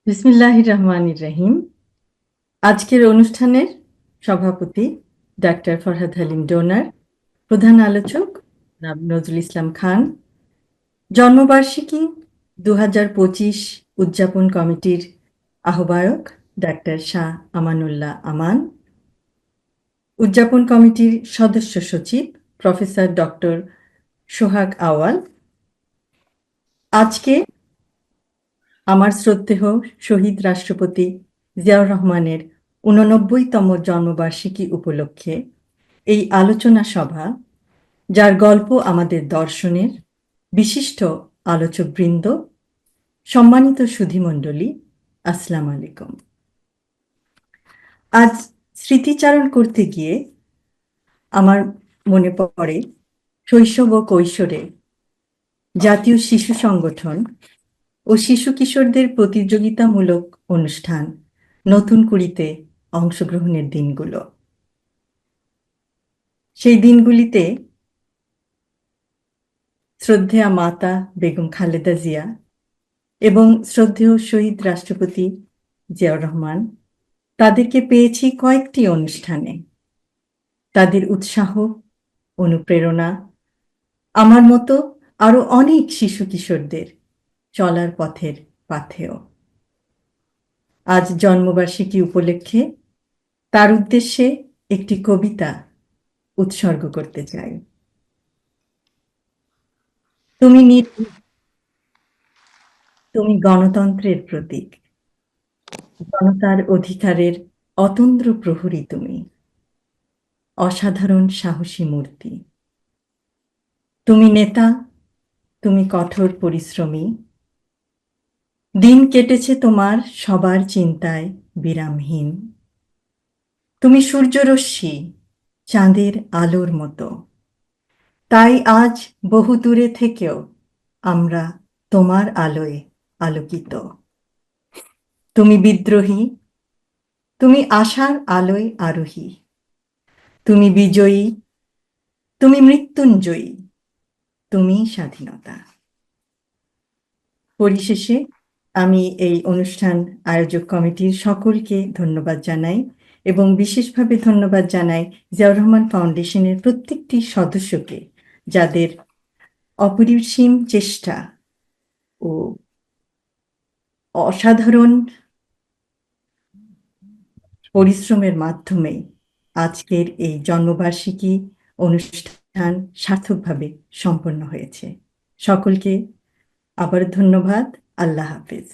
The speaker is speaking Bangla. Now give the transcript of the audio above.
বিসমিল্লাহির রহমানির রহিম। আজকের অনুষ্ঠানের সভাপতি ডাক্তার ফরহাদ হালিম ডোনার, প্রধান আলোচক জনাব নজরুল ইসলাম খান, জন্মবার্ষিকী 2025 উদযাপন কমিটির আহ্বায়ক ডাক্তার শাহ আমানুল্লাহ আমান, উদযাপন কমিটির সদস্য সচিব প্রফেসর ডক্টর সোহাগ আওয়াল। আজকে আমার শ্রদ্ধেয় শহীদ রাষ্ট্রপতি জিয়াউর রহমানের 89তম জন্মবার্ষিকী উপলক্ষে এই আলোচনা সভা, যার গল্প আমাদের দর্শনের বিশিষ্ট আলোচকবৃন্দ, সম্মানিত সুধীমণ্ডলী, আসসালামু আলাইকুম। আজ স্মৃতিচারণ করতে গিয়ে আমার মনে পড়ে শৈশব ও কৈশোরে জাতীয় শিশু সংগঠন ও শিশু কিশোরদের প্রতিযোগিতামূলক অনুষ্ঠান নতুন কুড়িতে অংশগ্রহণের দিনগুলো। সেই দিনগুলিতে শ্রদ্ধেয়া মাতা বেগম খালেদা জিয়া এবং শ্রদ্ধেয় শহীদ রাষ্ট্রপতি জিয়াউর রহমান, তাদেরকে পেয়েছি কয়েকটি অনুষ্ঠানে। তাদের উৎসাহ, অনুপ্রেরণা আমার মতো আরো অনেক শিশু কিশোরদের চলার পথের পাথেয়। আজ জন্মবার্ষিকী উপলক্ষে তার উদ্দেশ্যে একটি কবিতা উৎসর্গ করতে চাই। তুমি গণতন্ত্রের প্রতীক, জনতার অধিকারের অতন্দ্র প্রহরী, তুমি অসাধারণ সাহসী মূর্তি। তুমি নেতা, তুমি কঠোর পরিশ্রমী, দিন কেটেছে তোমার সবার চিন্তায় বিরামহীন। তুমি সূর্যরশ্মি, চাঁদের আলোর মতো, তাই আজ বহু দূরে থেকেও আমরা তোমার আলোয় আলোকিত। তুমি বিদ্রোহী, তুমি আশার আলোয় আরোহী, তুমি বিজয়ী, তুমি মৃত্যুঞ্জয়ী, তুমি স্বাধীনতা। পরিশেষে আমি এই অনুষ্ঠান আয়োজক কমিটির সকলকে ধন্যবাদ জানাই এবং বিশেষভাবে ধন্যবাদ জানাই জিয়াউর রহমান ফাউন্ডেশনের প্রত্যেকটি সদস্যকে, যাদের অপরিসীম চেষ্টা ও অসাধারণ পরিশ্রমের মাধ্যমে আজকের এই জন্মবার্ষিকী অনুষ্ঠান সার্থকভাবে সম্পন্ন হয়েছে। সকলকে আবার ধন্যবাদ। আল্লাহ হাফেজ।